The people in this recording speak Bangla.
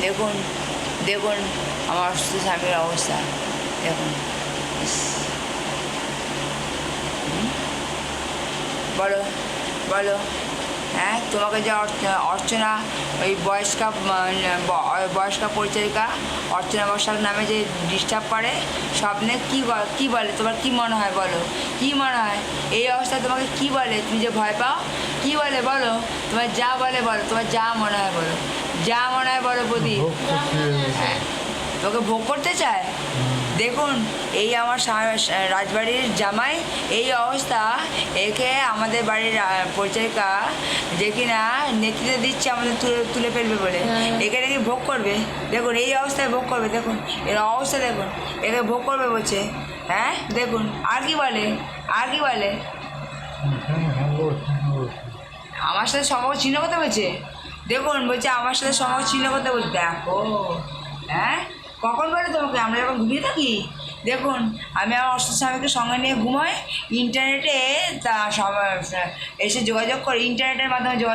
দেখুন দেখুন আমার অসুস্থ স্বামীর অবস্থা দেখুন। বলো বলো, হ্যাঁ তোমাকে যে অর্চনা ওই বয়স্কা পরিচারিকা অর্চনা বসাক নামে যে ডিস্টার্ব করে স্বপ্নে কী বলে, তোমার কি মনে হয় বলো, কি মনে হয় এই অবস্থায় তোমাকে কি বলে, তুমি যে ভয় পাও কি বলে বলো, তোমার যা বলে বলো, তোমার যা মনে হয় বলো, যা মনে হয় বলো প্রদীপ। হ্যাঁ তোকে ভোগ করতে চায়। দেখুন এই আমার রাজবাড়ির জামাই এই অবস্থা, একে আমাদের বাড়ির পরিচারিকা যে কিনা নেতৃত্ব দিচ্ছে আমাদের তুলে ফেলবে বলে, একে নাকি ভোগ করবে। দেখুন এই অবস্থায় ভোগ করবে, দেখুন এর অবস্থা দেখুন, একে ভোগ করবে বলছে। হ্যাঁ দেখুন আর কি বলে, আর কি বলে, আমার সাথে সম্পর্ক ছিন্ন করতে বলছে। দেখুন বলছে আমার সাথে সম্পর্ক ছিন্ন করতে বলছে। দেখো হ্যাঁ কখন বলে তোমাকে, আমরা যখন ঘুমিয়ে থাকি। দেখুন আমি আমার অসুস্থ স্বামীকে সঙ্গে নিয়ে ঘুমাই, ইন্টারনেটে তা এসে যোগাযোগ করে, ইন্টারনেটের মাধ্যমে যোগাযোগ